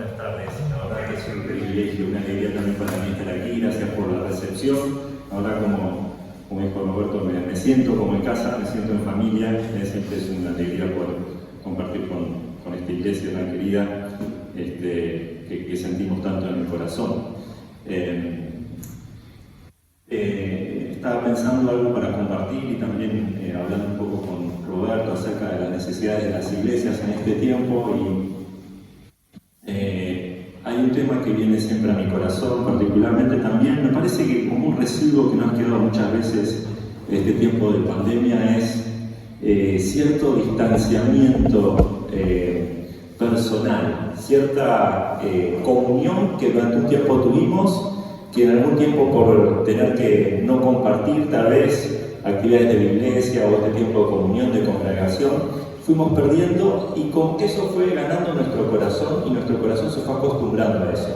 Buenas tardes. La verdad que es un privilegio, una alegría también para mí estar aquí. Gracias por la recepción. Ahora, como dijo Roberto, me siento como en casa, me siento en familia. Siempre es una alegría poder compartir con esta iglesia tan querida que sentimos tanto en el corazón. Estaba pensando algo para compartir y también hablando un poco con Roberto acerca de las necesidades de las iglesias en este tiempo, y hay un tema que viene siempre a mi corazón, particularmente también, me parece que como un residuo que nos ha quedado muchas veces en este tiempo de pandemia es cierto distanciamiento personal, cierta comunión que durante un tiempo tuvimos, que en algún tiempo por tener que no compartir tal vez actividades de la iglesia o este tiempo de comunión, de congregación, fuimos perdiendo, y con que eso fue ganando nuestro corazón, y nuestro corazón se fue acostumbrando a eso,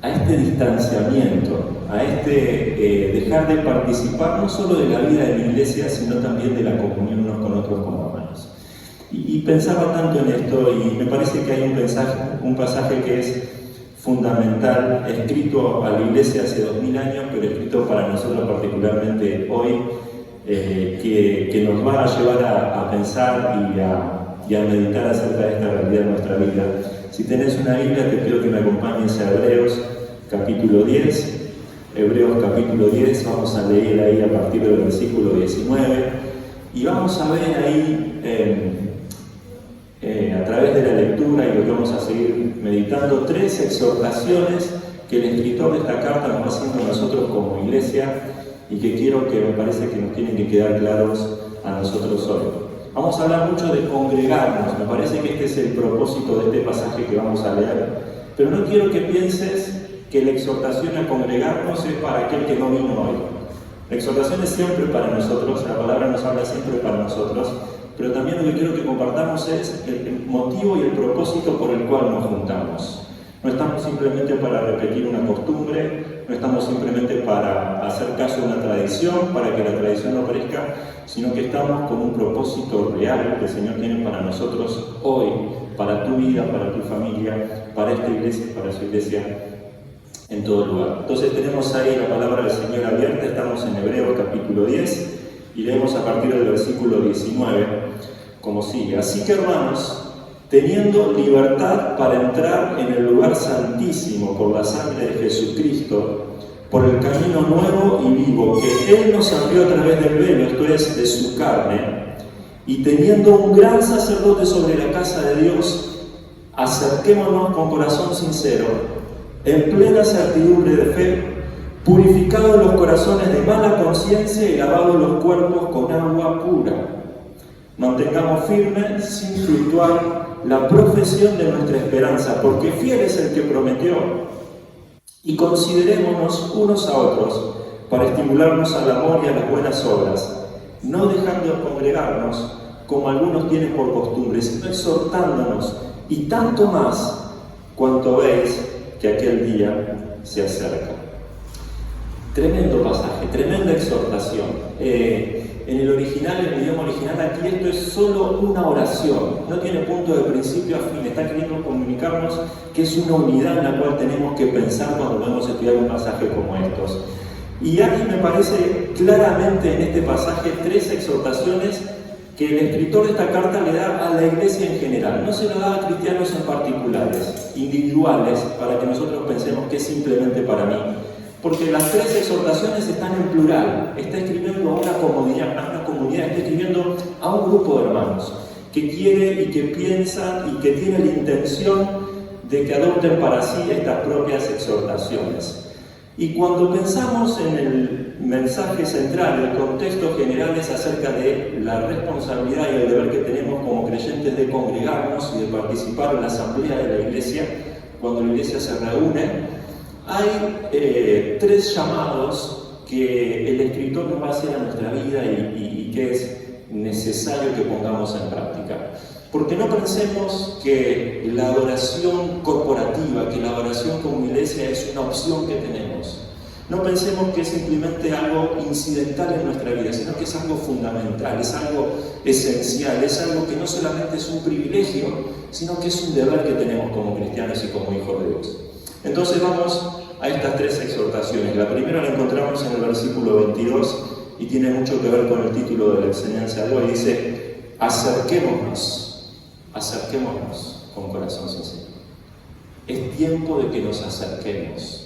a este distanciamiento, a dejar de participar no solo de la vida de la iglesia, sino también de la comunión unos con otros como hermanos. Y pensaba tanto en esto, y me parece que hay un pasaje que es fundamental, escrito a la iglesia hace 2000 años, pero escrito para nosotros particularmente hoy, que nos va a llevar a pensar y a meditar acerca de esta realidad de nuestra vida. Si tenés una Biblia, te pido que me acompañes a Hebreos capítulo 10. Hebreos capítulo 10, vamos a leer ahí a partir del versículo 19, y vamos a ver ahí a través de la lectura y lo que vamos a seguir meditando, 3 exhortaciones que el escritor de esta carta nos va haciendo a nosotros como iglesia, y que quiero que me parece que nos tienen que quedar claros a nosotros hoy. Vamos a hablar mucho de congregarnos, me parece que este es el propósito de este pasaje que vamos a leer, pero no quiero que pienses que la exhortación a congregarnos es para aquel que no vino hoy. La exhortación es siempre para nosotros, la palabra nos habla siempre para nosotros, pero también lo que quiero que compartamos es el motivo y el propósito por el cual nos juntamos. No estamos simplemente para repetir una costumbre, no estamos simplemente para hacer caso a una tradición, para que la tradición no perezca, sino que estamos con un propósito real que el Señor tiene para nosotros hoy, para tu vida, para tu familia, para esta iglesia y para su iglesia en todo lugar. Entonces tenemos ahí la palabra del Señor abierta, estamos en Hebreos capítulo 10, y leemos a partir del versículo 19, como sigue. Así que, hermanos, teniendo libertad para entrar en el lugar santísimo por la sangre de Jesucristo, por el camino nuevo y vivo que Él nos abrió a través del velo, esto es, de su carne, y teniendo un gran sacerdote sobre la casa de Dios, acerquémonos con corazón sincero, en plena certidumbre de fe, purificados los corazones de mala conciencia y lavados los cuerpos con agua pura. Mantengamos firme, sin fluctuar, la profesión de nuestra esperanza, porque fiel es el que prometió. Y considerémonos unos a otros para estimularnos al amor y a las buenas obras, no dejando de congregarnos como algunos tienen por costumbre, sino exhortándonos, y tanto más cuanto veis que aquel día se acerca. Tremendo pasaje, tremenda exhortación. En el original, en el idioma original, aquí esto es solo una oración, no tiene punto de principio a fin, está queriendo comunicarnos que es una unidad en la cual tenemos que pensar cuando vamos a estudiar un pasaje como estos. Y aquí me parece claramente en este pasaje 3 exhortaciones que el escritor de esta carta le da a la iglesia en general, no se lo da a cristianos en particulares, individuales, para que nosotros pensemos que es simplemente para mí. Porque las 3 exhortaciones están en plural, está escribiendo a una comunidad, está escribiendo a un grupo de hermanos que quiere y que piensa y que tiene la intención de que adopten para sí estas propias exhortaciones. Y cuando pensamos en el mensaje central, el contexto general es acerca de la responsabilidad y el deber que tenemos como creyentes de congregarnos y de participar en la asamblea de la iglesia, cuando la iglesia se reúne. Hay 3 llamados que el escritor nos va a hacer a nuestra vida y que es necesario que pongamos en práctica. Porque no pensemos que la adoración corporativa, que la adoración como iglesia es una opción que tenemos. No pensemos que es simplemente algo incidental en nuestra vida, sino que es algo fundamental, es algo esencial, es algo que no solamente es un privilegio, sino que es un deber que tenemos como cristianos y como hijos de Dios. Entonces vamos a estas tres exhortaciones. La primera la encontramos en el versículo 22 y tiene mucho que ver con el título de la enseñanza de hoy. Dice, acerquémonos con corazón sincero. Es tiempo de que nos acerquemos.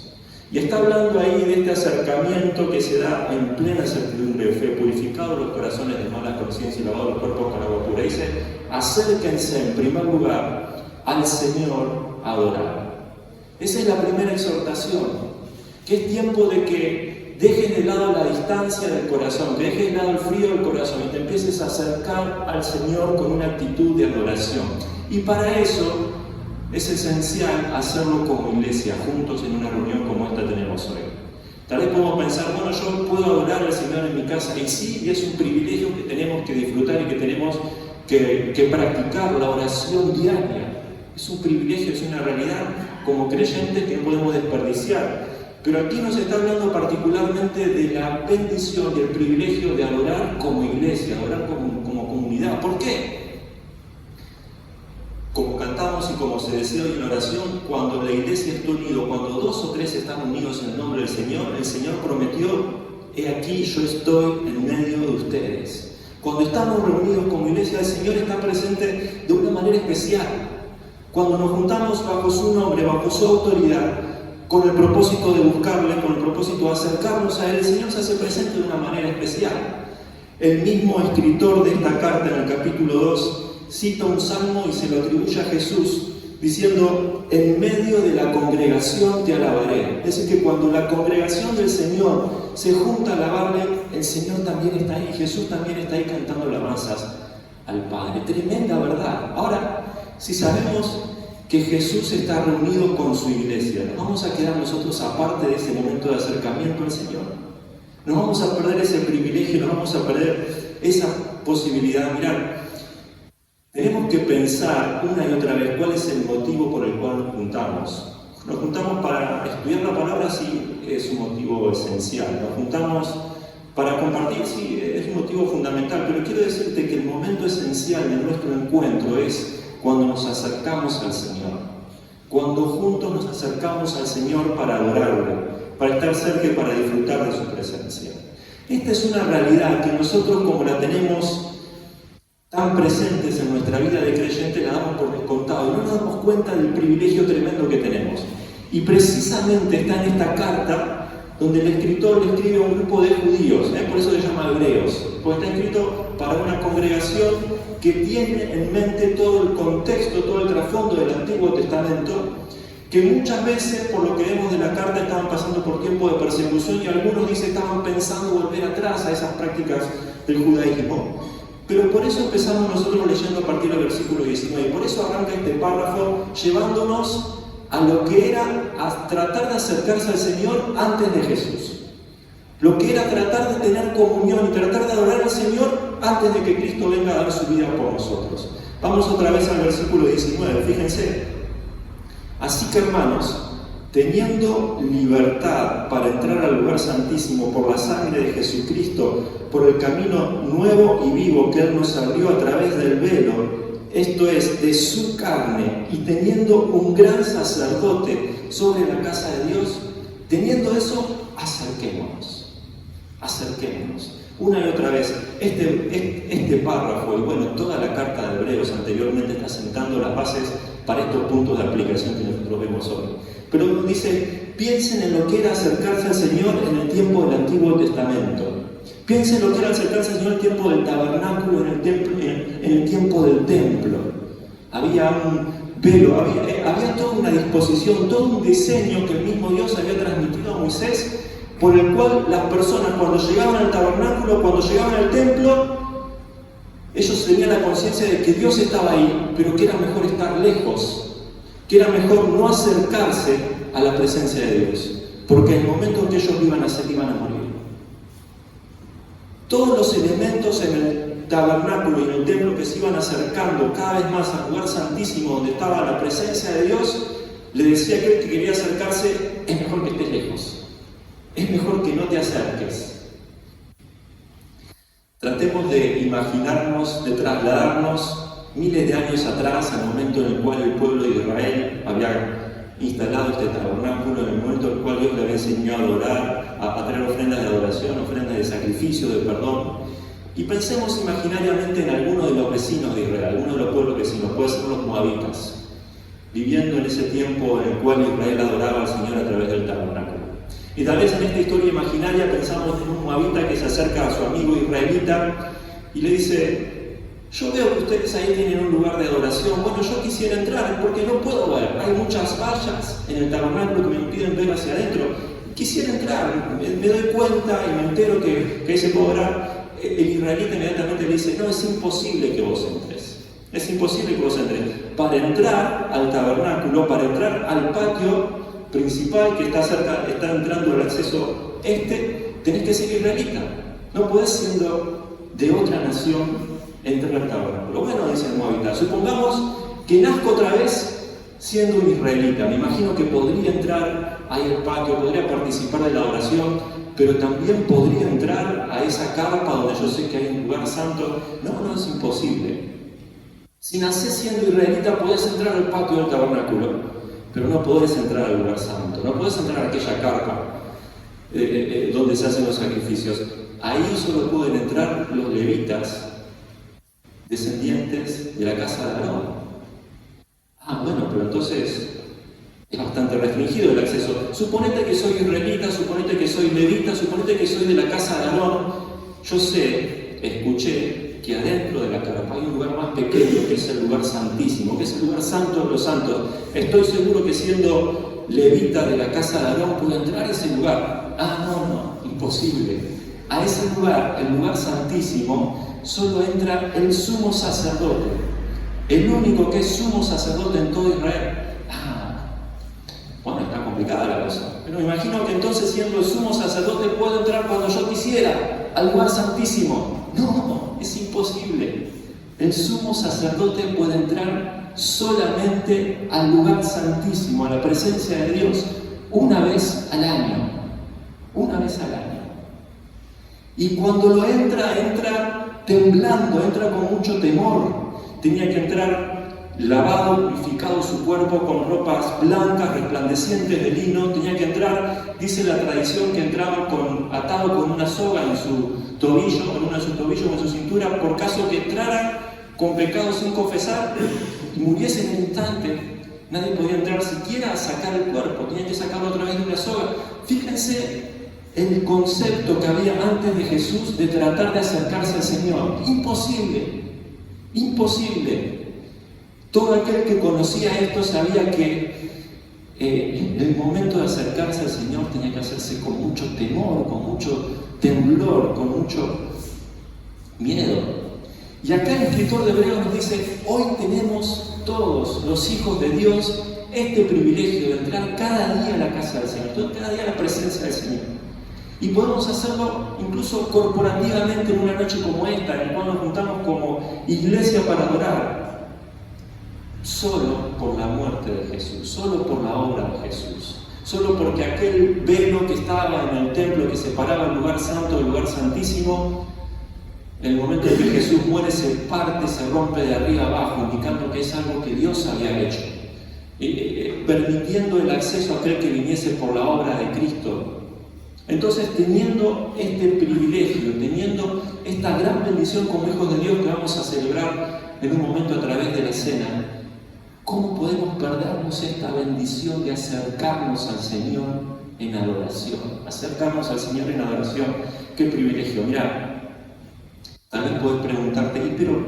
Y está hablando ahí de este acercamiento que se da en plena certidumbre de fe, purificados los corazones de mala conciencia y lavados los cuerpos con agua pura. Dice, acérquense en primer lugar al Señor a adorar. Esa es la primera exhortación, que es tiempo de que dejes de lado la distancia del corazón, que dejes de lado el frío del corazón y te empieces a acercar al Señor con una actitud de adoración. Y para eso es esencial hacerlo como iglesia, juntos en una reunión como esta tenemos hoy. Tal vez podemos pensar, bueno, yo puedo adorar al Señor en mi casa, y sí, y es un privilegio que tenemos que disfrutar y que tenemos que practicar la oración diaria. Es un privilegio, es una realidad como creyentes que no podemos desperdiciar. Pero aquí nos está hablando particularmente de la bendición y el privilegio de adorar como iglesia, adorar como comunidad. ¿Por qué? Como cantamos y como se decía hoy en la oración, cuando la iglesia está unida, cuando 2 o 3 están unidos en el nombre del Señor, el Señor prometió, he aquí yo estoy en medio de ustedes. Cuando estamos reunidos como iglesia, el Señor está presente de una manera especial. Cuando nos juntamos bajo su nombre, bajo su autoridad, con el propósito de buscarle, con el propósito de acercarnos a Él, el Señor se hace presente de una manera especial. El mismo escritor de esta carta, en el capítulo 2, cita un salmo y se lo atribuye a Jesús, diciendo, en medio de la congregación te alabaré. Es decir, que cuando la congregación del Señor se junta a alabarle, el Señor también está ahí, Jesús también está ahí cantando alabanzas al Padre. Tremenda verdad. Ahora, si sabemos que Jesús está reunido con su iglesia, ¿nos vamos a quedar nosotros aparte de ese momento de acercamiento al Señor? ¿Nos vamos a perder ese privilegio? ¿Nos vamos a perder esa posibilidad? Mirad, tenemos que pensar una y otra vez cuál es el motivo por el cual nos juntamos. Nos juntamos para estudiar la palabra, sí, es un motivo esencial. Nos juntamos para compartir, sí, es un motivo fundamental. Pero quiero decirte que el momento esencial de nuestro encuentro es cuando nos acercamos al Señor. Cuando juntos nos acercamos al Señor para adorarle, para estar cerca y para disfrutar de su presencia. Esta es una realidad que nosotros, como la tenemos tan presentes en nuestra vida de creyente, la damos por descontado y no nos damos cuenta del privilegio tremendo que tenemos. Y precisamente está en esta carta donde el escritor le escribe a un grupo de judíos, por eso se llama hebreos, porque está escrito para una congregación que tiene en mente todo el contexto, todo el trasfondo del Antiguo Testamento, que muchas veces, por lo que vemos de la carta, estaban pasando por tiempo de persecución y algunos dicen estaban pensando volver atrás a esas prácticas del judaísmo. Pero por eso empezamos nosotros leyendo a partir del versículo 19, y por eso arranca este párrafo llevándonos a lo que era a tratar de acercarse al Señor antes de Jesús. Lo que era tratar de tener comunión y tratar de adorar al Señor antes de que Cristo venga a dar su vida por nosotros. Vamos otra vez al versículo 19, fíjense. Así que, hermanos, teniendo libertad para entrar al lugar santísimo por la sangre de Jesucristo, por el camino nuevo y vivo que Él nos abrió a través del velo, esto es, de su carne, y teniendo un gran sacerdote sobre la casa de Dios, teniendo eso, acerquémonos. Una y otra vez, este párrafo, y bueno, toda la carta de Hebreos anteriormente está sentando las bases para estos puntos de aplicación que nosotros vemos hoy. Pero dice, piensen en lo que era acercarse al Señor en el tiempo del Antiguo Testamento. Piensen en lo que era acercarse al Señor en el tiempo del tabernáculo, en el tiempo del templo. Había un velo, había toda una disposición, todo un diseño que el mismo Dios había transmitido a Moisés, por el cual las personas cuando llegaban al tabernáculo, cuando llegaban al templo, ellos tenían la conciencia de que Dios estaba ahí, pero que era mejor estar lejos, que era mejor no acercarse a la presencia de Dios, porque en el momento en que ellos iban a hacer, iban a morir. Todos los elementos en el tabernáculo y en el templo que se iban acercando cada vez más al lugar santísimo donde estaba la presencia de Dios, le decía a aquel que quería acercarse, es mejor que estés lejos. Es mejor que no te acerques. Tratemos de imaginarnos, de trasladarnos miles de años atrás, al momento en el cual el pueblo de Israel había instalado este tabernáculo, en el momento en el cual Dios le había enseñado a adorar, a traer ofrendas de adoración, ofrendas de sacrificio, de perdón. Y pensemos imaginariamente en alguno de los vecinos de Israel, alguno de los pueblos vecinos, puede ser los moabitas, viviendo en ese tiempo en el cual Israel adoraba al Señor a través del tabernáculo. Y tal vez en esta historia imaginaria pensamos en un moabita que se acerca a su amigo israelita y le dice: yo veo que ustedes ahí tienen un lugar de adoración, bueno, yo quisiera entrar porque no puedo ver, hay muchas vallas en el tabernáculo que me impiden ver hacia adentro, quisiera entrar, me doy cuenta y me entero que ahí se puede orar. El israelita inmediatamente le dice: no, es imposible que vos entres, es imposible que vos entres. Para entrar al tabernáculo, para entrar al patio principal que está cerca, está entrando el acceso tenés que ser israelita, no podés, siendo de otra nación, entrar al tabernáculo. Bueno, dice el moabita, supongamos que nazco otra vez siendo un israelita, me imagino que podría entrar ahí al patio, podría participar de la oración, pero también podría entrar a esa carpa donde yo sé que hay un lugar santo. No, es imposible. Si nacés siendo israelita, podés entrar al patio del tabernáculo, pero no podés entrar al lugar santo, no podés entrar a aquella carpa donde se hacen los sacrificios. Ahí solo pueden entrar los levitas, descendientes de la casa de Aarón. Bueno, pero entonces es bastante restringido el acceso. Suponete que soy israelita, suponete que soy levita, suponete que soy de la casa de Aarón. Yo escuché que adentro de la carpa hay un lugar más pequeño, que es el lugar santísimo, que es el lugar santo de los santos. Estoy seguro que siendo levita de la casa de Aarón puedo entrar a ese lugar. No, imposible. A ese lugar, el lugar santísimo, solo entra el sumo sacerdote, el único que es sumo sacerdote en todo Israel. Bueno, está complicada la cosa, pero me imagino que entonces, siendo el sumo sacerdote, puedo entrar cuando yo quisiera al lugar santísimo. No, es imposible. El sumo sacerdote puede entrar solamente al lugar santísimo, a la presencia de Dios, una vez al año. Una vez al año. Y cuando lo entra temblando, entra con mucho temor. Tenía que entrar lavado, purificado su cuerpo con ropas blancas, resplandecientes de lino. Tenía que entrar, dice la tradición, que entraba atado con una soga en su tobillo, en uno de sus tobillos o en su cintura, por caso que entrara con pecado sin confesar y muriese en un instante. Nadie podía entrar siquiera a sacar el cuerpo, tenía que sacarlo a través de una soga. Fíjense el concepto que había antes de Jesús de tratar de acercarse al Señor. Imposible. Todo aquel que conocía esto sabía que en el momento de acercarse al Señor tenía que hacerse con mucho temor, con mucho temblor, con mucho miedo. Y acá el escritor de Hebreos nos dice: hoy tenemos todos los hijos de Dios este privilegio de entrar cada día a la casa del Señor, cada día a la presencia del Señor. Y podemos hacerlo incluso corporativamente en una noche como esta, en la cual nos juntamos como iglesia para adorar. Solo por la muerte de Jesús, solo por la obra de Jesús, solo porque aquel velo que estaba en el templo que separaba el lugar santo del lugar santísimo, en el momento en que Jesús muere, se parte, se rompe de arriba abajo, indicando que es algo que Dios había hecho, permitiendo el acceso a aquel que viniese por la obra de Cristo. Entonces, teniendo este privilegio, teniendo esta gran bendición como hijos de Dios que vamos a celebrar en un momento a través de la cena, ¿cómo podemos perdernos esta bendición de acercarnos al Señor en adoración? Acercarnos al Señor en adoración. ¡Qué privilegio! Mira, también puedes preguntarte: pero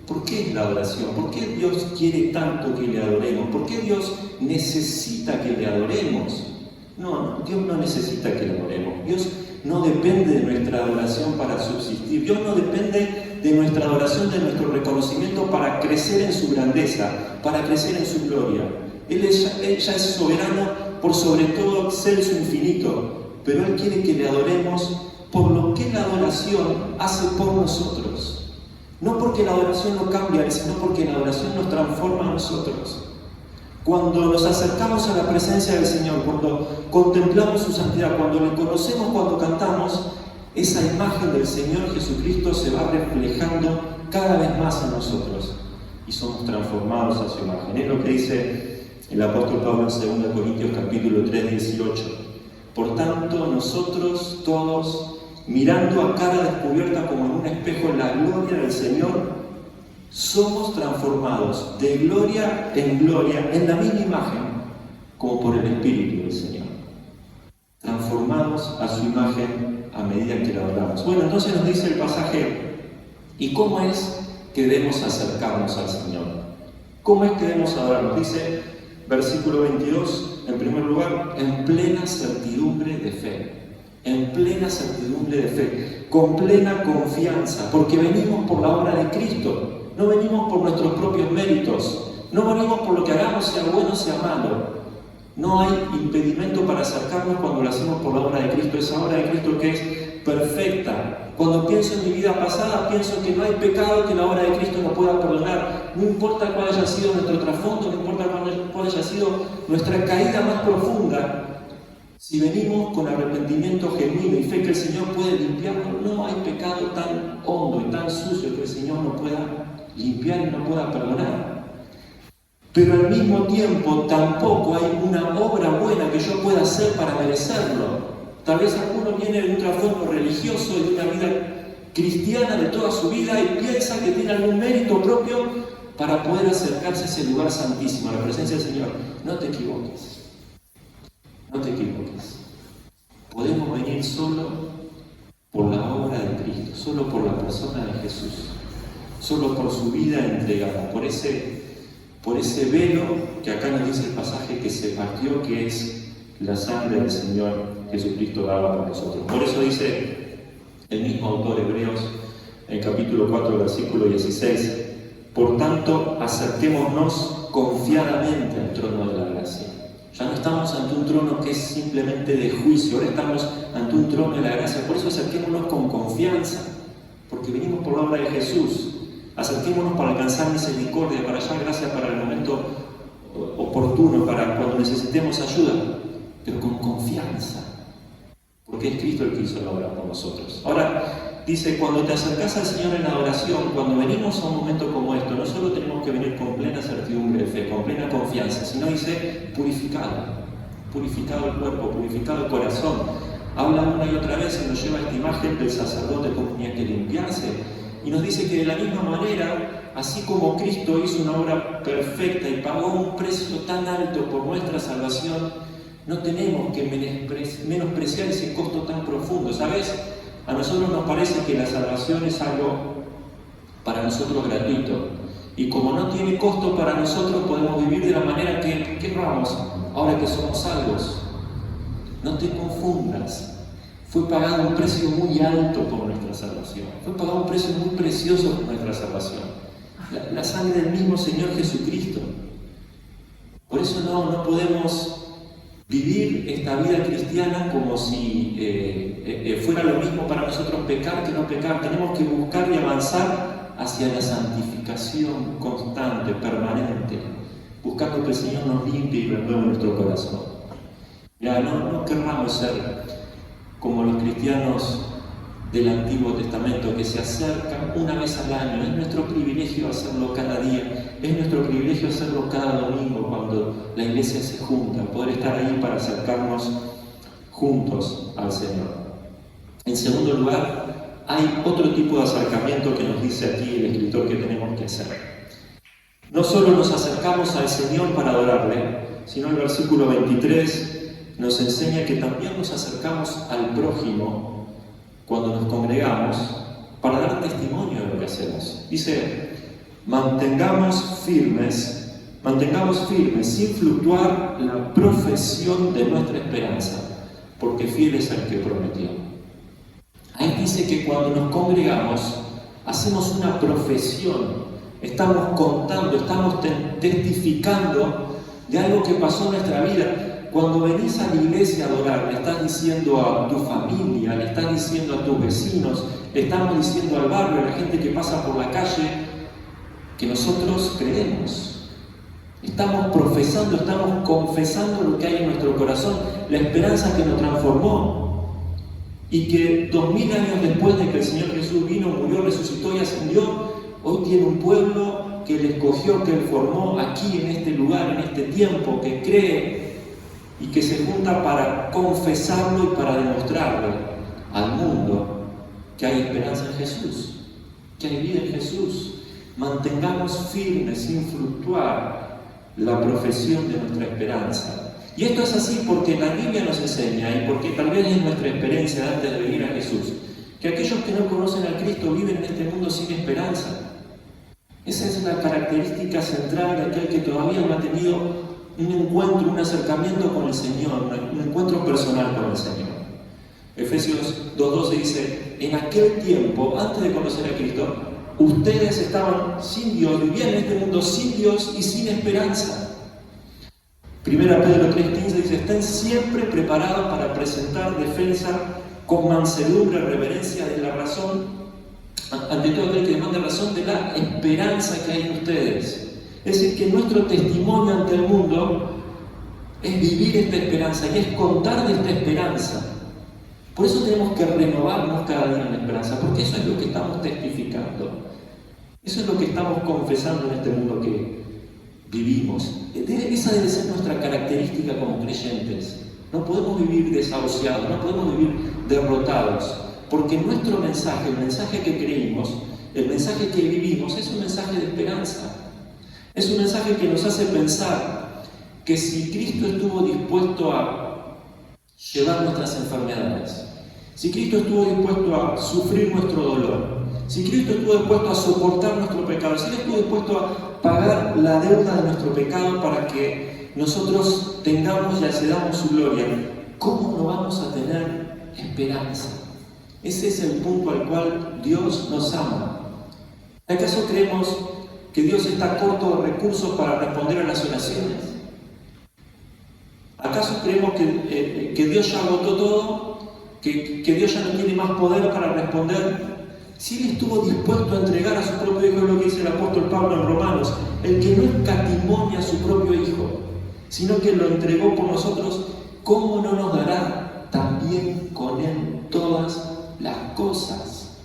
¿por qué es la adoración? ¿Por qué Dios quiere tanto que le adoremos? ¿Por qué Dios necesita que le adoremos? No, Dios no necesita que le adoremos. Dios no depende de nuestra adoración para subsistir. Dios no depende de nuestra adoración, de nuestro reconocimiento para crecer en su grandeza, para crecer en su gloria. Él ya es soberano por sobre todo excelso infinito, pero Él quiere que le adoremos por lo que la adoración hace por nosotros. No porque la adoración lo cambia, sino porque la adoración nos transforma a nosotros. Cuando nos acercamos a la presencia del Señor, cuando contemplamos su santidad, cuando le conocemos, cuando cantamos, esa imagen del Señor Jesucristo se va reflejando cada vez más en nosotros. y somos transformados a su imagen. Es lo que dice el apóstol Pablo en 2 Corintios capítulo 3, 18. Por tanto, nosotros todos, mirando a cara descubierta como en un espejo la gloria del Señor, somos transformados de gloria en la misma imagen, como por el Espíritu del Señor. Transformados a su imagen a medida que la adoramos. Bueno, entonces nos dice el pasaje, ¿y cómo es que debemos acercarnos al Señor? ¿Cómo es que debemos adorarnos? Dice, versículo 22, en primer lugar, en plena certidumbre de fe. En plena certidumbre de fe, con plena confianza, porque venimos por la obra de Cristo. No venimos por nuestros propios méritos, no venimos por lo que hagamos, sea bueno, sea malo. No hay impedimento para acercarnos cuando lo hacemos por la obra de Cristo, esa obra de Cristo que es perfecta. Cuando pienso en mi vida pasada, pienso que no hay pecado que la obra de Cristo no pueda perdonar. No importa cuál haya sido nuestro trasfondo, no importa cuál haya sido nuestra caída más profunda. Si venimos con arrepentimiento genuino y fe que el Señor puede limpiarnos, no hay pecado tan hondo y tan sucio que el Señor no pueda limpiar y no pueda perdonar. Pero al mismo tiempo tampoco hay una obra buena que yo pueda hacer para merecerlo. Tal vez alguno viene de un trasfondo religioso y de una vida cristiana de toda su vida y piensa que tiene algún mérito propio para poder acercarse a ese lugar santísimo, a la presencia del Señor. No te equivoques. No te equivoques. Podemos venir solo por la obra de Cristo, solo por la persona de Jesús, solo por su vida entregada, por ese velo que acá nos dice el pasaje que se partió, que es la sangre del Señor Jesucristo daba por nosotros. Por eso dice el mismo autor Hebreos, en capítulo 4, versículo 16, por tanto, acerquémonos confiadamente al trono de la gracia. Ya no estamos ante un trono que es simplemente de juicio, ahora estamos ante un trono de la gracia. Por eso acerquémonos con confianza, porque venimos por la obra de Jesús. Acerquémonos para alcanzar misericordia, para hallar gracia para el momento oportuno, para cuando necesitemos ayuda, pero con confianza, porque es Cristo el que hizo la obra por nosotros. Ahora, dice, cuando te acercas al Señor en la oración, cuando venimos a un momento como esto, no solo tenemos que venir con plena certidumbre de fe, con plena confianza, sino dice, purificado el cuerpo, purificado el corazón. Habla una y otra vez y nos lleva a esta imagen del sacerdote como tenía que limpiarse. Y nos dice que de la misma manera, así como Cristo hizo una obra perfecta y pagó un precio tan alto por nuestra salvación, no tenemos que menospreciar ese costo tan profundo. ¿Sabes? A nosotros nos parece que la salvación es algo para nosotros gratuito. Y como no tiene costo para nosotros, podemos vivir de la manera que querramos, ahora que somos salvos. No te confundas. Fue pagado un precio muy alto por nuestra salvación. Fue pagado un precio muy precioso por nuestra salvación. La sangre del mismo Señor Jesucristo. Por eso no podemos vivir esta vida cristiana como si fuera lo mismo para nosotros pecar que no pecar. Tenemos que buscar y avanzar hacia la santificación constante, permanente, buscando que el Señor nos limpie y renueve nuestro corazón. Ya no querramos ser como los cristianos del Antiguo Testamento que se acercan una vez al año. Es nuestro privilegio hacerlo cada día, es nuestro privilegio hacerlo cada domingo cuando la iglesia se junta, poder estar ahí para acercarnos juntos al Señor. En segundo lugar, hay otro tipo de acercamiento que nos dice aquí el escritor que tenemos que hacer. No solo nos acercamos al Señor para adorarle, sino el versículo 23 nos enseña que también nos acercamos al prójimo cuando nos congregamos para dar testimonio de lo que hacemos. Dice, mantengamos firmes sin fluctuar la profesión de nuestra esperanza, porque fiel es el que prometió. Ahí dice que cuando nos congregamos hacemos una profesión, estamos contando, estamos testificando de algo que pasó en nuestra vida. Cuando venís a la iglesia a adorar, le estás diciendo a tu familia, le estás diciendo a tus vecinos, le estamos diciendo al barrio, a la gente que pasa por la calle, que nosotros creemos. Estamos profesando, estamos confesando lo que hay en nuestro corazón, la esperanza que nos transformó. Y que 2000 años después de que el Señor Jesús vino, murió, resucitó y ascendió, hoy tiene un pueblo que Él escogió, que Él formó aquí, en este lugar, en este tiempo, que cree y que se junta para confesarlo y para demostrarle al mundo que hay esperanza en Jesús, que hay vida en Jesús. Mantengamos firme, sin fluctuar, la profesión de nuestra esperanza. Y esto es así porque la Biblia nos enseña, y porque tal vez es nuestra experiencia antes de venir a Jesús, que aquellos que no conocen a Cristo viven en este mundo sin esperanza. Esa es la característica central de aquel que todavía no ha tenido un encuentro, un acercamiento con el Señor, un encuentro personal con el Señor. Efesios 2:12 dice: en aquel tiempo, antes de conocer a Cristo, ustedes estaban sin Dios, vivían en este mundo sin Dios y sin esperanza. 1 Pedro 3:15 dice: estén siempre preparados para presentar defensa con mansedumbre, reverencia de la razón, ante todo aquel que demanda razón de la esperanza que hay en ustedes. Es decir, que nuestro testimonio ante el mundo es vivir esta esperanza y es contar de esta esperanza. Por eso tenemos que renovarnos cada día en la esperanza, porque eso es lo que estamos testificando. Eso es lo que estamos confesando en este mundo que vivimos. Esa debe ser nuestra característica como creyentes. No podemos vivir desahuciados, no podemos vivir derrotados, porque nuestro mensaje, el mensaje que creímos, el mensaje que vivimos, es un mensaje de esperanza. Es un mensaje que nos hace pensar que si Cristo estuvo dispuesto a llevar nuestras enfermedades, si Cristo estuvo dispuesto a sufrir nuestro dolor, si Cristo estuvo dispuesto a soportar nuestro pecado, si Él estuvo dispuesto a pagar la deuda de nuestro pecado para que nosotros tengamos y accedamos su gloria, ¿cómo no vamos a tener esperanza? Ese es el punto al cual Dios nos ama. ¿Acaso creemos que Dios está corto de recursos para responder a las oraciones? ¿Acaso creemos que Dios ya agotó todo? ¿Que Dios ya no tiene más poder para responder? Si Él estuvo dispuesto a entregar a su propio Hijo, es lo que dice el apóstol Pablo en Romanos: el que no escatimó a su propio Hijo, sino que lo entregó por nosotros, ¿cómo no nos dará también con Él todas las cosas?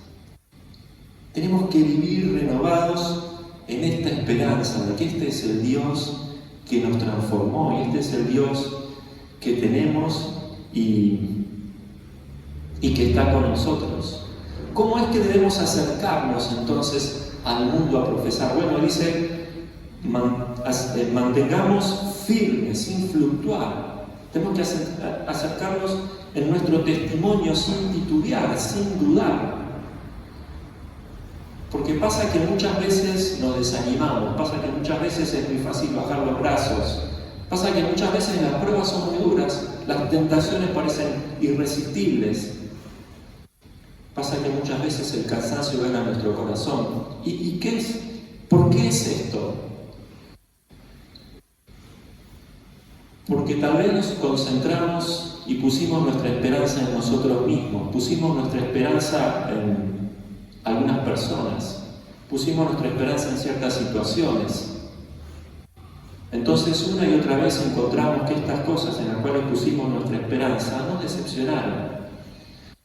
Tenemos que vivir renovados en esta esperanza de que este es el Dios que nos transformó, y este es el Dios que tenemos y que está con nosotros. ¿Cómo es que debemos acercarnos entonces al mundo a profesar? Bueno, dice: mantengamos firmes, sin fluctuar. Tenemos que acercarnos en nuestro testimonio sin titubear, sin dudar. Porque pasa que muchas veces nos desanimamos, pasa que muchas veces es muy fácil bajar los brazos, pasa que muchas veces las pruebas son muy duras, las tentaciones parecen irresistibles. Pasa que muchas veces el cansancio gana nuestro corazón. ¿Y qué es? ¿Por qué es esto? Porque tal vez nos concentramos y pusimos nuestra esperanza en nosotros mismos, pusimos nuestra esperanza en algunas personas, pusimos nuestra esperanza en ciertas situaciones. Entonces, una y otra vez encontramos que estas cosas en las cuales pusimos nuestra esperanza nos decepcionaron.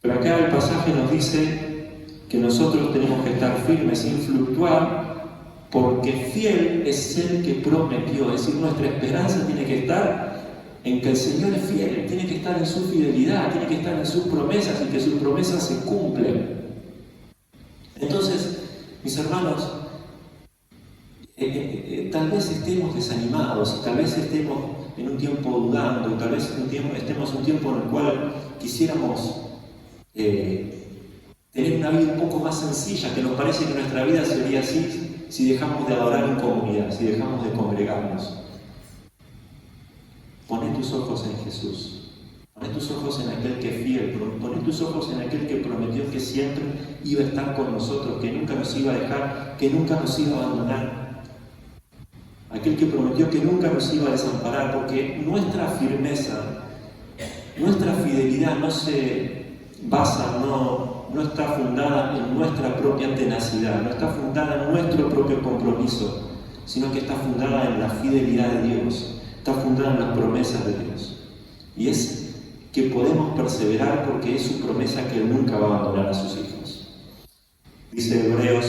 Pero acá el pasaje nos dice que nosotros tenemos que estar firmes sin fluctuar, porque fiel es el que prometió. Es decir, nuestra esperanza tiene que estar en que el Señor es fiel, tiene que estar en su fidelidad, tiene que estar en sus promesas y que sus promesas se cumplen. Entonces, mis hermanos, tal vez estemos desanimados, tal vez estemos en un tiempo dudando, tal vez estemos en un tiempo en el cual quisiéramos tener una vida un poco más sencilla, que nos parece que nuestra vida sería así si dejamos de adorar en comunidad, si dejamos de congregarnos. Poné tus ojos en Jesús, poné tus ojos en aquel que es fiel, poné tus ojos en aquel que prometió que siempre iba a estar con nosotros, que nunca nos iba a dejar, que nunca nos iba a abandonar. Aquel que prometió que nunca nos iba a desamparar, porque nuestra firmeza, nuestra fidelidad no se basa, no está fundada en nuestra propia tenacidad, no está fundada en nuestro propio compromiso, sino que está fundada en la fidelidad de Dios, está fundada en las promesas de Dios. Y es que podemos perseverar porque es su promesa que Él nunca va a abandonar a sus hijos. Dice Hebreos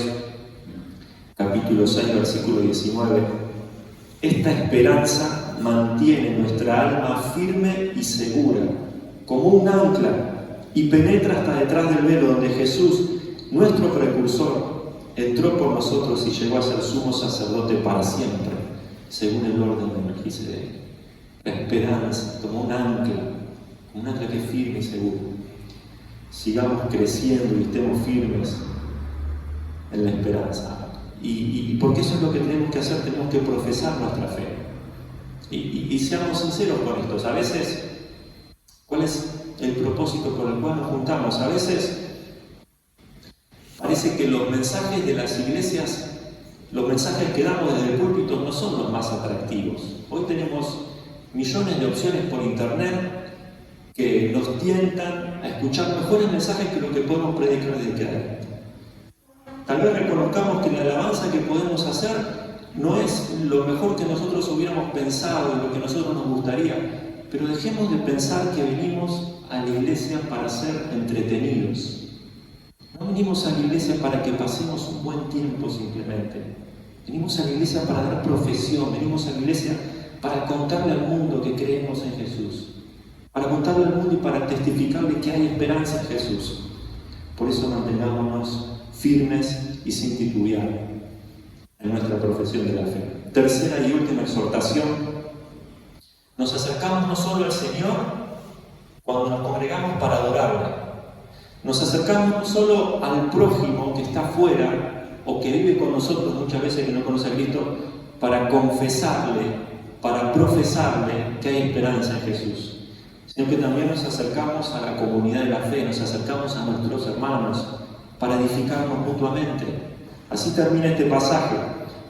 capítulo 6, versículo 19. Esta esperanza mantiene nuestra alma firme y segura, como un ancla, y penetra hasta detrás del velo donde Jesús, nuestro precursor, entró por nosotros y llegó a ser sumo sacerdote para siempre, según el orden de Melquisedec. La esperanza como un ancla que es firme y seguro. Sigamos creciendo y estemos firmes en la esperanza. Y porque eso es lo que tenemos que hacer, tenemos que profesar nuestra fe. Y seamos sinceros con esto. A veces, ¿cuál es el propósito por el cual nos juntamos? A veces parece que los mensajes de las iglesias, los mensajes que damos desde el púlpito no son los más atractivos. Hoy tenemos millones de opciones por internet que nos tientan a escuchar mejores mensajes que lo que podemos predicar desde acá. Tal vez reconozcamos que la alabanza que podemos hacer no es lo mejor que nosotros hubiéramos pensado, lo que nosotros nos gustaría, pero dejemos de pensar que venimos a la iglesia para ser entretenidos. No venimos a la iglesia para que pasemos un buen tiempo simplemente. Venimos a la iglesia para dar profesión, venimos a la iglesia para contarle al mundo que creemos en Jesús, para contarle al mundo y para testificarle que hay esperanza en Jesús. Por eso mantengámonos firmes y sin titubear en nuestra profesión de la fe. Tercera y última exhortación: nos acercamos no solo al Señor cuando nos congregamos para adorarle, nos acercamos no solo al prójimo que está afuera o que vive con nosotros muchas veces que no conoce a Cristo, para confesarle, para profesarle que hay esperanza en Jesús, sino que también nos acercamos a la comunidad de la fe, nos acercamos a nuestros hermanos para edificarnos mutuamente. Así termina este pasaje.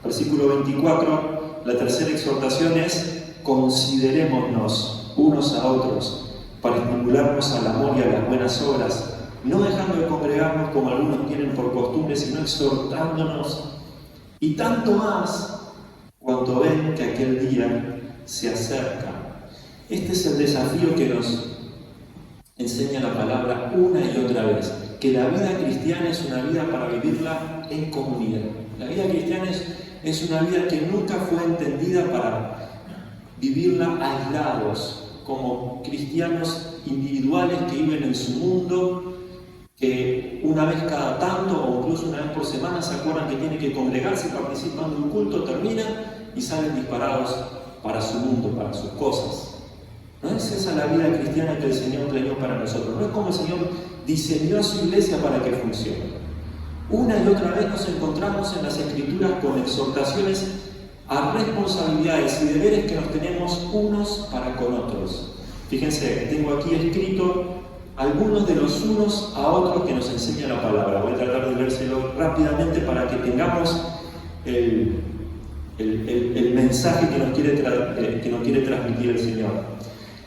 Versículo 24, la tercera exhortación es: considerémonos unos a otros para estimularnos al amor y a las buenas obras, no dejando de congregarnos como algunos tienen por costumbre, sino exhortándonos, y tanto más cuando ven que aquel día se acerca. Este es el desafío que nos enseña la palabra una y otra vez, que la vida cristiana es una vida para vivirla en comunidad. La vida cristiana es una vida que nunca fue entendida para vivirla aislados, como cristianos individuales que viven en su mundo, que una vez cada tanto o incluso una vez por semana se acuerdan que tienen que congregarse, participan de un culto, terminan y salen disparados para su mundo, para sus cosas. No es esa la vida cristiana que el Señor planeó para nosotros. No es como el Señor diseñó a su iglesia para que funcione. Una y otra vez nos encontramos en las Escrituras con exhortaciones a responsabilidades y deberes que nos tenemos unos para con otros. Fíjense, tengo aquí escrito algunos de los unos a otros que nos enseña la palabra. Voy a tratar de vérselo rápidamente para que tengamos el mensaje que nos quiere transmitir el Señor.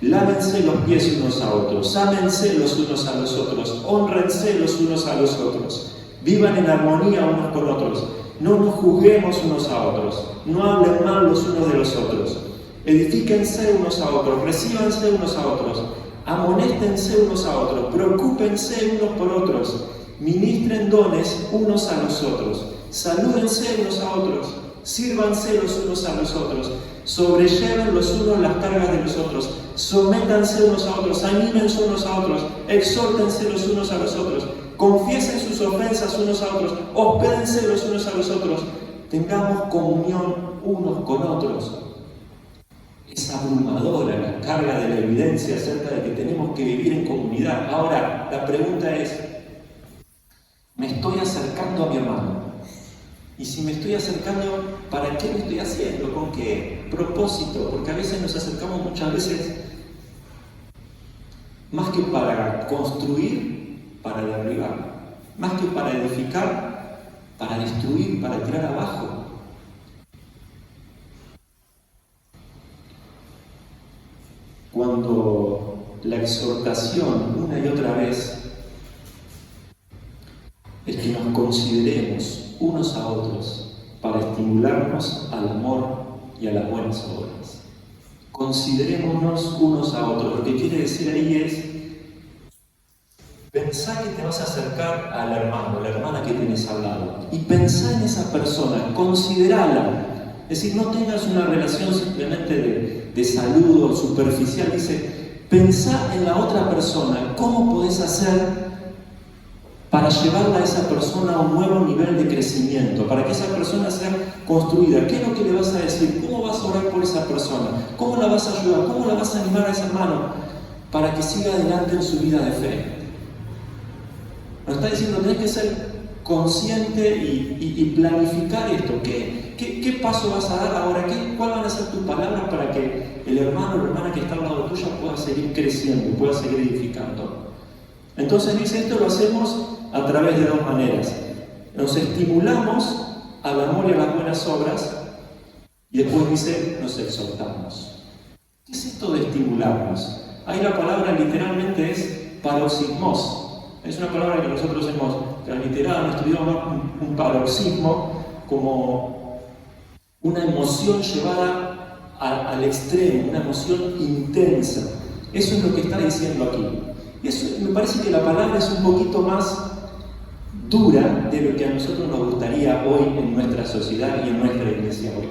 Lávense los pies unos a otros, ámense los unos a los otros, hónrense los unos a los otros, vivan en armonía unos con otros, no nos juzguemos unos a otros, no hablen mal los unos de los otros, edifíquense unos a otros, recíbanse unos a otros, amonéstense unos a otros, preocúpense unos por otros, ministren dones unos a los otros, salúdense unos a otros, sírvanse los unos a los otros, sobrelleven los unos las cargas de los otros, sométanse unos a otros, anímense unos a otros, exhórtense los unos a los otros, confiesen sus ofensas unos a otros, hospédense los unos a los otros, tengamos comunión unos con otros. Es abrumadora la carga de la evidencia acerca de que tenemos que vivir en comunidad. Ahora, la pregunta es: ¿me estoy acercando a mi hermano? Y si me estoy acercando, ¿para qué lo estoy haciendo? ¿Con qué propósito? Porque a veces nos acercamos muchas veces más que para construir, para derribar, más que para edificar, para destruir, para tirar abajo. Cuando la exhortación una y otra vez es que nos consideremos unos a otros para estimularnos al amor y a las buenas obras. Considerémonos unos a otros. Lo que quiere decir ahí es: Pensá que te vas a acercar al hermano, la hermana que tienes al lado. Y pensá en esa persona, considerala. Es decir, no tengas una relación simplemente de saludo superficial. Dice, pensá en la otra persona. ¿Cómo podés hacer para llevarla a esa persona a un nuevo nivel de crecimiento? Para que esa persona sea construida. ¿Qué es lo que le vas a decir? ¿Cómo vas a orar por esa persona? ¿Cómo la vas a ayudar? ¿Cómo la vas a animar a ese hermano para que siga adelante en su vida de fe? Nos está diciendo, tenés que ser consciente y planificar esto. ¿Qué paso vas a dar ahora? ¿Cuáles van a ser tus palabras para que el hermano o la hermana que está al lado tuyo pueda seguir creciendo, pueda seguir edificando? Entonces dice, esto lo hacemos a través de dos maneras. Nos estimulamos al amor y a las buenas obras, y después dice, nos exhortamos. ¿Qué es esto de estimularnos? Ahí la palabra literalmente es paroxismos. Es una palabra que nosotros hemos transliterado en nuestro idioma, un paroxismo, como una emoción llevada al extremo, una emoción intensa. Eso es lo que está diciendo aquí. Y eso me parece que la palabra es un poquito más dura de lo que a nosotros nos gustaría hoy en nuestra sociedad y en nuestra iglesia hoy.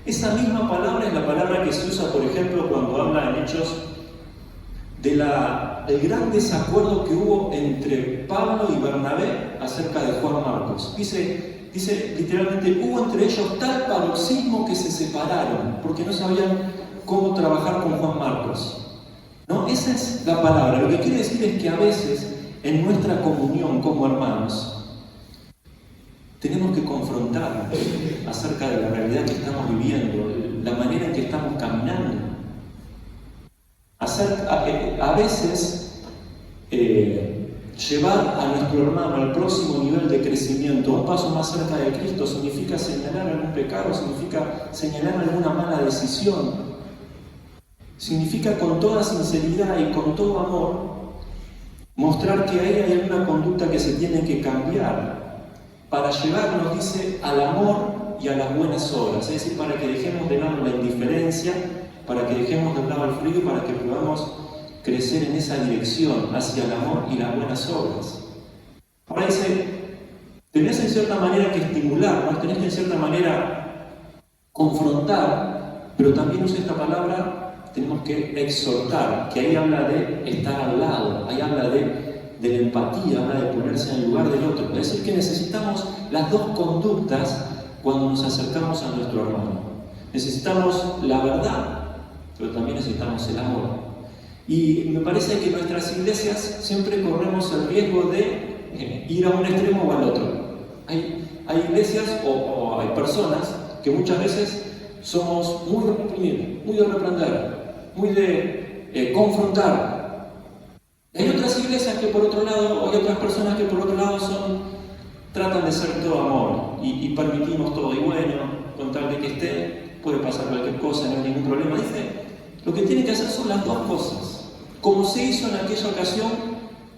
Esa misma palabra es la palabra que se usa, por ejemplo, cuando habla en Hechos del gran desacuerdo que hubo entre Pablo y Bernabé acerca de Juan Marcos. Dice literalmente, hubo entre ellos tal paroxismo que se separaron, porque no sabían cómo trabajar con Juan Marcos. ¿No? Esa es la palabra. Lo que quiere decir es que a veces, en nuestra comunión como hermanos, tenemos que confrontar acerca de la realidad que estamos viviendo, la manera en que estamos caminando. A veces, llevar a nuestro hermano al próximo nivel de crecimiento, un paso más cerca de Cristo, significa señalar algún pecado, significa señalar alguna mala decisión, significa con toda sinceridad y con todo amor mostrar que ahí hay alguna conducta que se tiene que cambiar para llevarnos, dice, al amor y a las buenas obras, es decir, para que dejemos de lado la indiferencia, para que dejemos de lado el frío, para que podamos crecer en esa dirección hacia el amor y las buenas obras. Ahora dice, tenés en cierta manera que estimular, tenés que en cierta manera confrontar, pero también usa esta palabra, tenemos que exhortar, que ahí habla de estar al lado, ahí habla de la empatía, habla de ponerse en el lugar del otro. Es decir, que necesitamos las dos conductas cuando nos acercamos a nuestro hermano. Necesitamos la verdad, pero también necesitamos el amor. Y me parece que en nuestras iglesias siempre corremos el riesgo de ir a un extremo o al otro. Hay iglesias o hay personas que muchas veces somos muy de reprimir, muy de reprender, muy de confrontar. Hay otras iglesias que por otro lado, o hay otras personas que por otro lado tratan de ser todo amor y permitimos todo. Y bueno, con tal de que esté, puede pasar cualquier cosa, no hay ningún problema. Dice, lo que tiene que hacer son las dos cosas. Como se hizo en aquella ocasión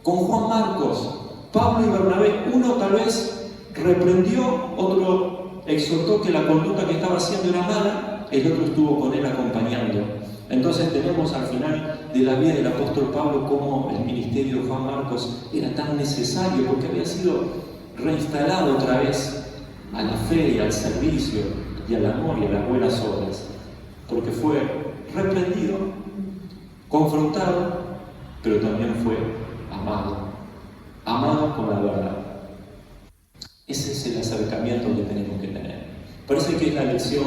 con Juan Marcos, Pablo y Bernabé, uno tal vez reprendió, otro exhortó que la conducta que estaba haciendo era mala, el otro estuvo con él acompañando. Entonces tenemos al final de la vida del apóstol Pablo cómo el ministerio de Juan Marcos era tan necesario porque había sido reinstalado otra vez a la fe y al servicio y al amor y a las buenas obras, porque fue reprendido, confrontado, pero también fue amado con la verdad. Ese es el acercamiento que tenemos que tener. Parece que es la lección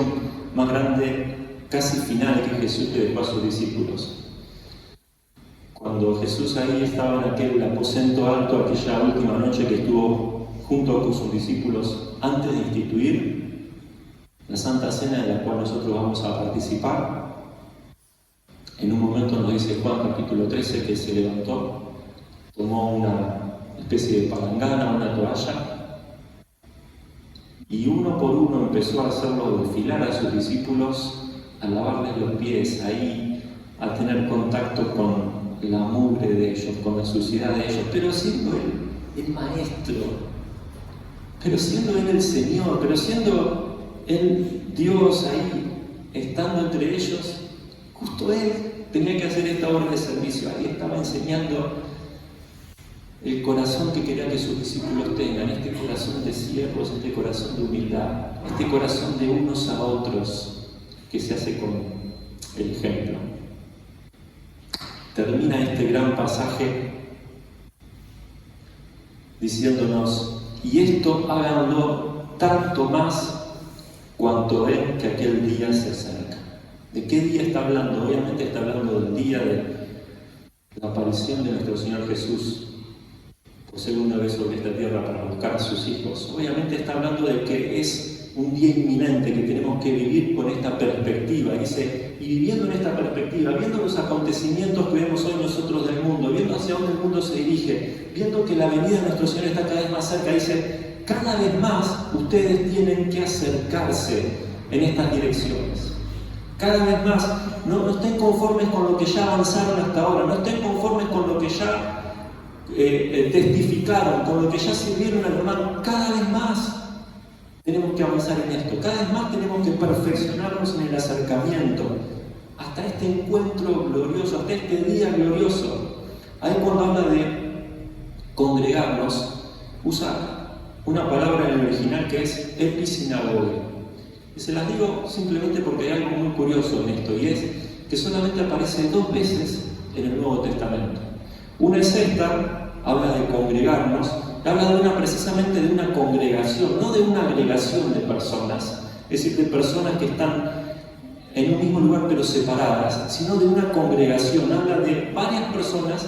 más grande, casi final, que Jesús le dejó a sus discípulos. Cuando Jesús ahí estaba en aquel aposento alto, aquella última noche que estuvo junto con sus discípulos antes de instituir la Santa Cena, en la cual nosotros vamos a participar, en un momento nos dice Juan capítulo 13 que se levantó, tomó una especie de palangana, una toalla, y uno por uno empezó a hacerlo desfilar a sus discípulos, a lavarles los pies ahí, a tener contacto con la mugre de ellos, con la suciedad de ellos, pero siendo él el maestro, pero siendo él el Señor, pero siendo él Dios ahí, estando entre ellos, justo él tenía que hacer esta obra de servicio. Ahí estaba enseñando el corazón que quería que sus discípulos tengan, este corazón de siervos, este corazón de humildad, este corazón de unos a otros que se hace con el ejemplo. Termina este gran pasaje diciéndonos: y esto háganlo tanto más cuanto ven que aquel día se acerca. ¿De qué día está hablando? Obviamente está hablando del día de la aparición de nuestro Señor Jesús por segunda vez sobre esta tierra para buscar a sus hijos. Obviamente está hablando de que es un día inminente, que tenemos que vivir con esta perspectiva. Dice, y viviendo en esta perspectiva, viendo los acontecimientos que vemos hoy nosotros del mundo, viendo hacia dónde el mundo se dirige, viendo que la venida de nuestro Señor está cada vez más cerca, dice, cada vez más ustedes tienen que acercarse en estas direcciones. Cada vez más, no estén conformes con lo que ya avanzaron hasta ahora, no estén conformes con lo que ya testificaron, con lo que ya sirvieron al hermano. Cada vez más tenemos que avanzar en esto, cada vez más tenemos que perfeccionarnos en el acercamiento hasta este encuentro glorioso, hasta este día glorioso. Ahí cuando habla de congregarnos, usa una palabra en el original que es episinagoge. Y se las digo simplemente porque hay algo muy curioso en esto, y es que solamente aparece 2 veces en el Nuevo Testamento. Una es esta, habla de congregarnos, habla precisamente de una congregación, no de una agregación de personas, es decir, de personas que están en un mismo lugar pero separadas, sino de una congregación, habla de varias personas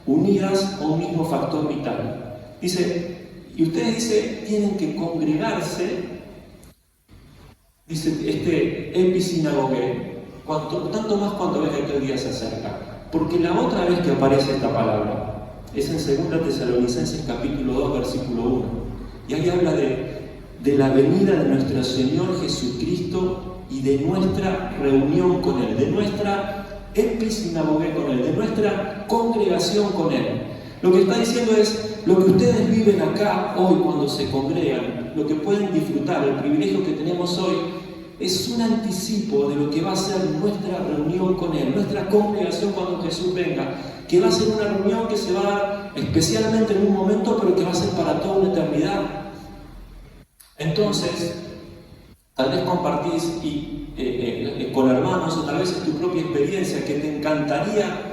unidas a un mismo factor vital. Dice, y ustedes tienen que congregarse. Dice este episinagoge, tanto más cuando ves que aquel día se acerca. Porque la otra vez que aparece esta palabra es en 2 Tesalonicenses capítulo 2, versículo 1. Y ahí habla de la venida de nuestro Señor Jesucristo y de nuestra reunión con Él, de nuestra episinagoge con Él, de nuestra congregación con Él. Lo que está diciendo es, lo que ustedes viven acá hoy cuando se congregan, lo que pueden disfrutar, el privilegio que tenemos hoy, es un anticipo de lo que va a ser nuestra reunión con Él, nuestra congregación cuando Jesús venga, que va a ser una reunión que se va a dar especialmente en un momento, pero que va a ser para toda una eternidad. Entonces, tal vez compartís con hermanos, o tal vez es tu propia experiencia, que te encantaría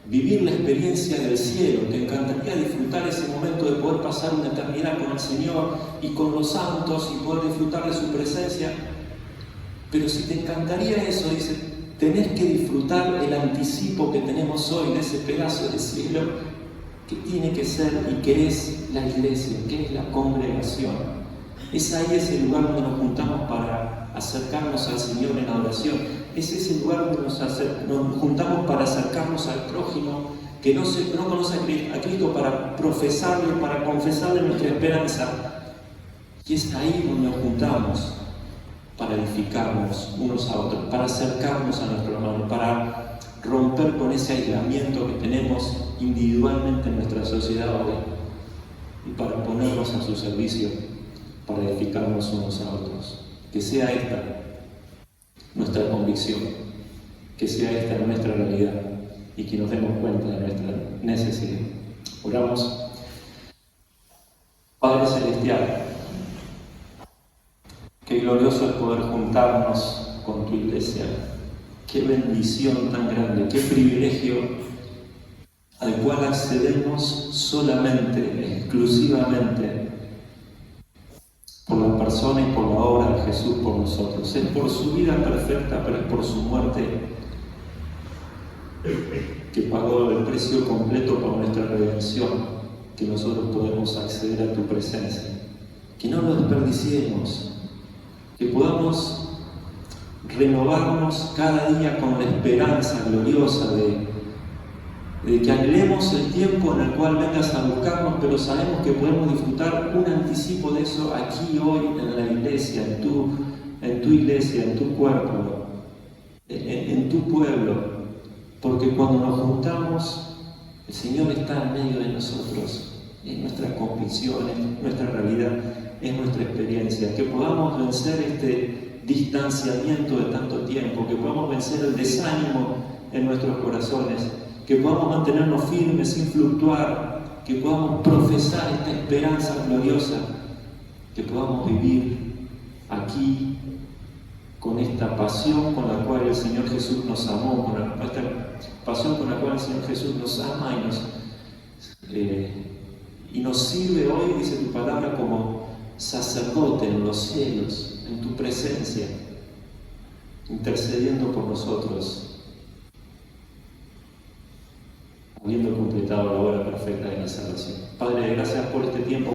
vivir la experiencia del cielo, te encantaría disfrutar ese momento de poder pasar una eternidad con el Señor y con los santos y poder disfrutar de su presencia. Pero si te encantaría eso, dice, tenés que disfrutar el anticipo que tenemos hoy de ese pedazo de cielo que tiene que ser y que es la iglesia, que es la congregación. Ahí es el lugar donde nos juntamos para acercarnos al Señor en adoración. Es ese lugar donde nos juntamos para acercarnos al prójimo que no conoce a Cristo, para profesarle, para confesarle nuestra esperanza. Y es ahí donde nos juntamos para edificarnos unos a otros, para acercarnos a nuestro hermano, para romper con ese aislamiento que tenemos individualmente en nuestra sociedad hoy y para ponernos a su servicio, para edificarnos unos a otros. Que sea esta nuestra convicción, que sea esta nuestra realidad y que nos demos cuenta de nuestra necesidad. Oramos. Padre Celestial, qué glorioso es poder juntarnos con tu iglesia. Qué bendición tan grande, qué privilegio al cual accedemos solamente, exclusivamente, por la persona y por la obra de Jesús por nosotros. Es por su vida perfecta, pero es por su muerte que pagó el precio completo por nuestra redención, que nosotros podemos acceder a tu presencia. Que no lo desperdiciemos, que podamos renovarnos cada día con la esperanza gloriosa de que anhelemos el tiempo en el cual vengas a buscarnos, pero sabemos que podemos disfrutar un anticipo de eso aquí hoy en la iglesia, en tu iglesia, en tu cuerpo, en tu pueblo, porque cuando nos juntamos, el Señor está en medio de nosotros, es nuestra convicción, es nuestra realidad, es nuestra experiencia, que podamos vencer este distanciamiento de tanto tiempo, que podamos vencer el desánimo en nuestros corazones, que podamos mantenernos firmes sin fluctuar, que podamos profesar esta esperanza gloriosa, que podamos vivir aquí con esta pasión con la cual el Señor Jesús nos amó, con esta pasión con la cual el Señor Jesús nos ama y nos sirve hoy, dice tu palabra, como sacerdote en los cielos, en tu presencia, intercediendo por nosotros, habiendo completado la obra perfecta de la salvación. Padre, gracias por este tiempo.